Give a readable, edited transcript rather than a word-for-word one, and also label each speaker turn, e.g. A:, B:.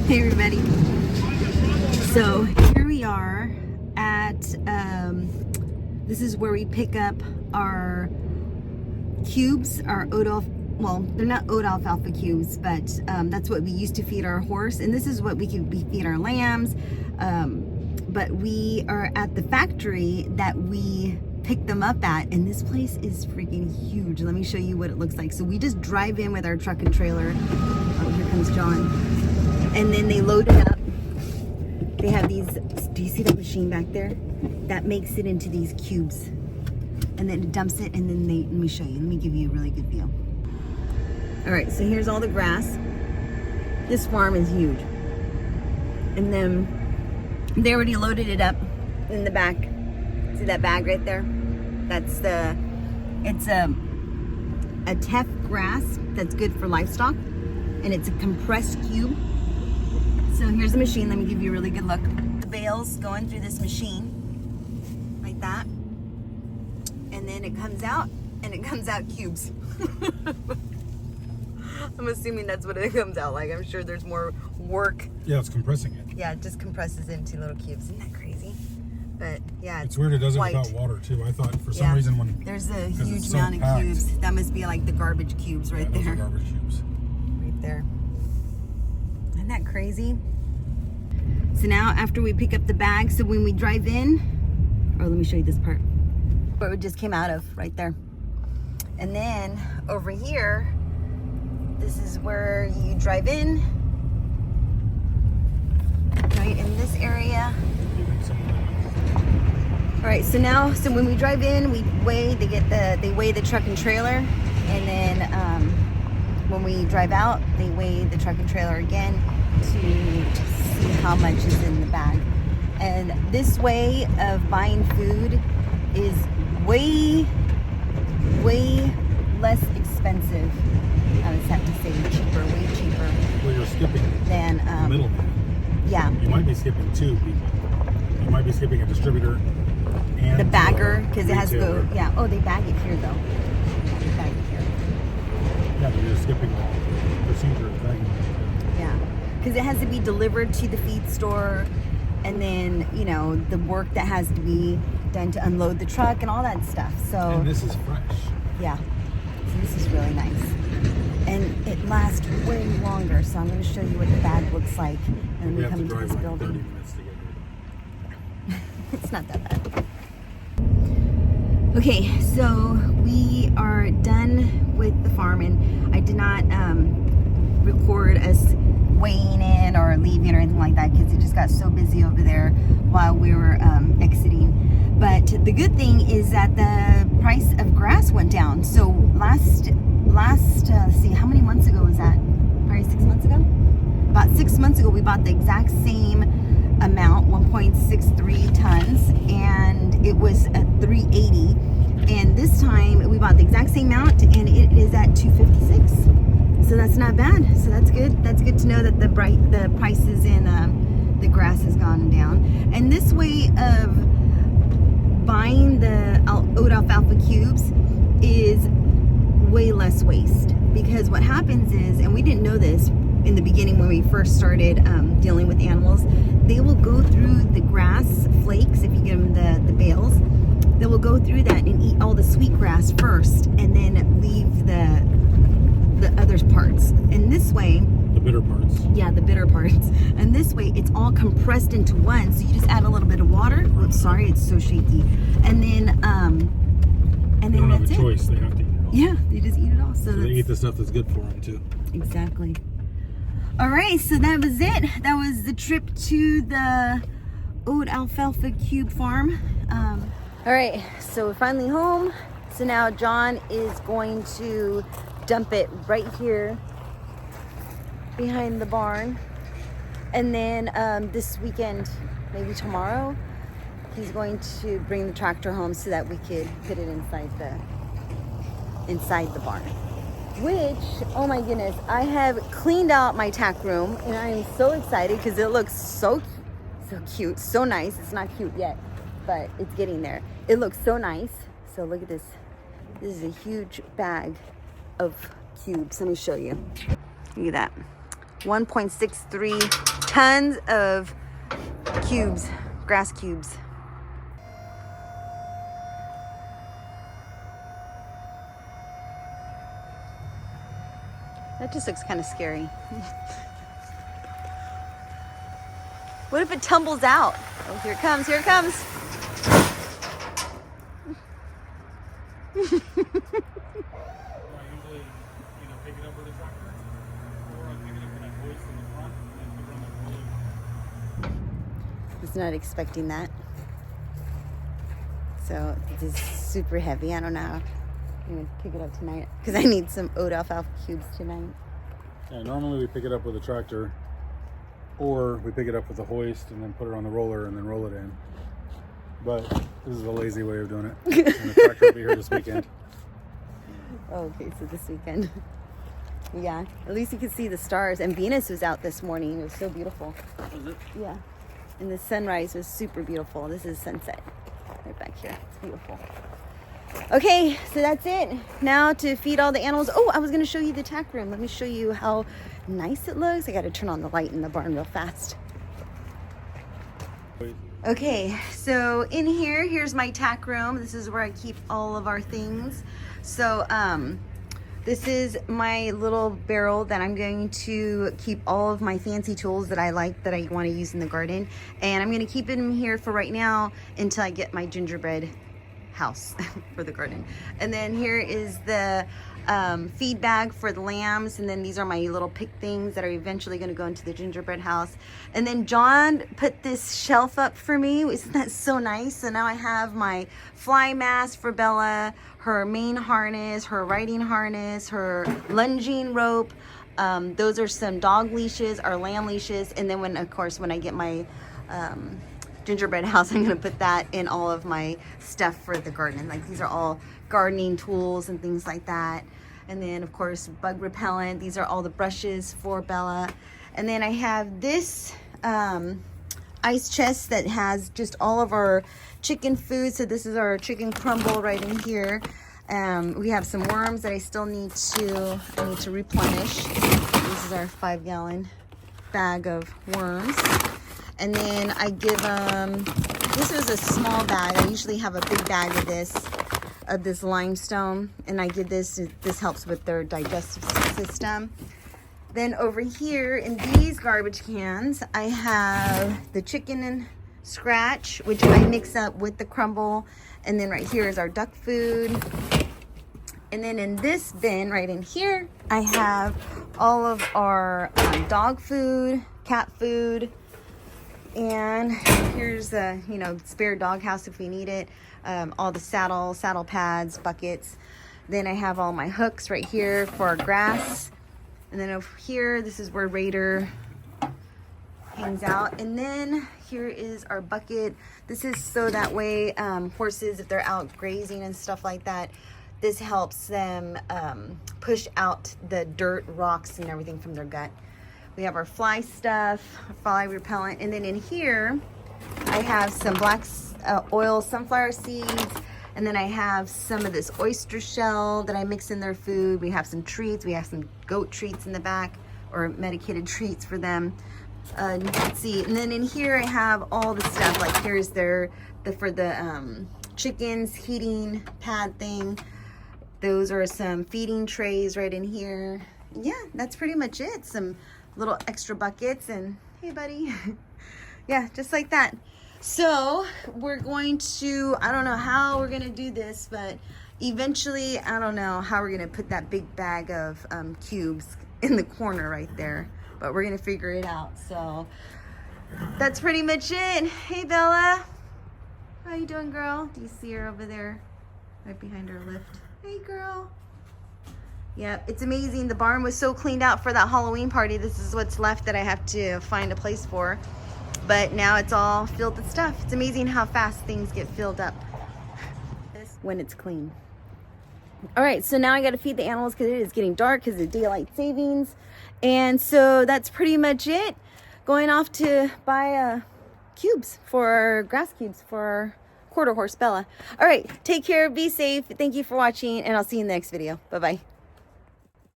A: Hey everybody. So here we are at, this is where we pick up our cubes, our oat alfalfa, well, they're not oat alfalfa cubes, but that's what we used to feed our horse. And this is what we feed our lambs. But we are at the factory that we pick them up at, and this place is freaking huge. Let me show you what it looks like. So we just drive in with our truck and trailer. Oh, here comes John. And then they load it up. They have these, do you see that machine back there? That makes it into these cubes. And then it dumps it, and then let me show you. Let me give you a really good view. All right, so here's all the grass. This farm is huge. And then they already loaded it up in the back. See that bag right there? It's a teff grass that's good for livestock, and it's a compressed cube. So here's the machine. Let me give you a really good look. The bales going through this machine like that, and then it comes out, and it comes out cubes. I'm assuming that's what it comes out like. I'm sure there's more work.
B: Yeah, it's compressing it.
A: Yeah, it just compresses into little cubes. Isn't that crazy? But yeah,
B: it's weird it does it
A: white.
B: Without water too. I thought for some reason when
A: there's a huge amount of cubes. That must be like the garbage cubes right there.
B: Those are garbage cubes.
A: Right there. Isn't that crazy? So now after we pick up the bag, so when we drive in, let me show you this part. Where it just came out of right there. And then over here, this is where you drive in. Right in this area. All right, so when we drive in, we weigh, they weigh the truck and trailer, and then when we drive out, they weigh the truck and trailer again to see how much is in the bag. And this way of buying food is way less expensive. I just have to say way cheaper.
B: Well, you're skipping
A: than
B: the middleman.
A: Yeah.
B: You might be skipping two people. You might be skipping a distributor and
A: the bagger, because it has to go.
B: retailer.
A: Yeah. Oh, they bag it here though. They bag it here.
B: Yeah, but you're skipping the procedure of bagging.
A: Yeah, because it has to be delivered to the feed store, and then the work that has to be done to unload the truck and all that stuff. So.
B: And this is fresh.
A: Yeah. So this is really nice. And it lasts way longer, so I'm going to show you what the bag looks like when we come into this building.
B: 30 minutes to get here.
A: It's not that bad. Okay, so we are done with the farm, and I did not record us weighing in or leaving or anything like that because it just got so busy over there while we were exiting. But the good thing is that the price of grass went down. So last let's see, how many months ago was that? Probably 6 months ago? About 6 months ago, we bought the exact same amount, 1.63 tons, and it was at 380. And this time we bought the exact same amount, and it is at 256. So that's not bad. So that's good. That's good to know that the prices in the grass has gone down. And this way of buying the oat alfalfa cubes is way less waste, because what happens is, and we didn't know this in the beginning when we first started dealing with animals, they will go through the grass flakes. If you give them the bales, they will go through that and eat all the sweet grass first, and then leave the other parts. And this way,
B: the bitter parts.
A: Yeah, the bitter parts. And this way, it's all compressed into one. So you just add a little bit of water. Oh, sorry, it's so shaky. And then
B: They don't have a choice. They have to eat it all.
A: Yeah, they just eat it all. So
B: they eat the stuff that's good for them too.
A: Exactly. All right, so that was it. That was the trip to the oat alfalfa cube farm. All right, so we're finally home. So now John is going to dump it right here behind the barn. And then this weekend, maybe tomorrow, he's going to bring the tractor home so that we could put it inside the barn. Which, oh my goodness, I have cleaned out my tack room, and I am so excited because it looks so cute, so nice. It's not cute yet, but it's getting there. It looks so nice. So look at this. This is a huge bag of cubes. Let me show you. Look at that. 1.63 tons of cubes, grass cubes. That just looks kind of scary. What if it tumbles out? Oh, here it comes, here it comes.
B: I usually, pick it up with a tractor, or I pick it up with that hoist in the front and put it on the roller.
A: Was not expecting that. So it is super heavy. I don't know how I'm gonna pick it up tonight because I need some oat alfalfa cubes tonight.
B: Yeah, normally we pick it up with a tractor, or we pick it up with a hoist and then put it on the roller and then roll it in. But this is a lazy way of doing it. And the tractor will be here this weekend.
A: Oh, okay, so this weekend. Yeah, at least you can see the stars. And Venus was out this morning. It was so beautiful.
B: Was it?
A: Yeah. And the sunrise was super beautiful. This is sunset right back here. It's beautiful. Okay, so that's it. Now to feed all the animals. Oh, I was going to show you the tack room. Let me show you how nice it looks. I got to turn on the light in the barn real fast.
B: Wait.
A: Okay, so in here, here's my tack room. This is where I keep all of our things. So, this is my little barrel that I'm going to keep all of my fancy tools that I like, that I want to use in the garden. And I'm going to keep it in here for right now until I get my gingerbread house for the garden. And then here is the feed bag for the lambs, and then these are my little pick things that are eventually going to go into the gingerbread house. And then John put this shelf up for me. Isn't that so nice? So now I have my fly mask for Bella, her main harness, her riding harness, her lunging rope. Those are some dog leashes, or lamb leashes. And then when I get my gingerbread house, I'm going to put that in all of my stuff for the garden. Like, these are all gardening tools and things like that. And then of course bug repellent. These are all the brushes for Bella. And then I have this ice chest that has just all of our chicken food. So this is our chicken crumble right in here. We have some worms that I still need to replenish. This is our 5-gallon bag of worms. And then I give them, this is a small bag. I usually have a big bag of this limestone, and I give this helps with their digestive system. Then over here in these garbage cans, I have the chicken and scratch, which I mix up with the crumble. And then right here is our duck food. And then in this bin right in here, I have all of our dog food, cat food, and here's the spare dog house if we need it. All the saddle pads, buckets. Then I have all my hooks right here for our grass. And then over here, this is where Raider hangs out. And then here is our bucket. This is so that way horses, if they're out grazing and stuff like that, this helps them push out the dirt, rocks, and everything from their gut. We have our fly stuff, fly repellent. And then in here, I have some black oil sunflower seeds. And then I have some of this oyster shell that I mix in their food. We have some treats. We have some goat treats in the back, or medicated treats for them. Let's see. And then in here, I have all the stuff. Like here's for the chickens heating pad thing. Those are some feeding trays right in here. Yeah, that's pretty much it. Some little extra buckets, and hey buddy. Yeah, just like that. So we're going to, I don't know how we're going to do this, but eventually, I don't know how we're going to put that big bag of cubes in the corner right there, but we're going to figure it out. So that's pretty much it. Hey Bella, how you doing, girl? Do you see her over there right behind her lift? Hey girl. Yeah, it's amazing. The barn was so cleaned out for that Halloween party. This is what's left that I have to find a place for. But now it's all filled with stuff. It's amazing how fast things get filled up when it's clean. All right, so now I got to feed the animals because it is getting dark because of daylight savings. And so that's pretty much it. Going off to buy cubes for grass cubes for our quarter horse Bella. All right, take care, be safe. Thank you for watching, and I'll see you in the next video. Bye-bye.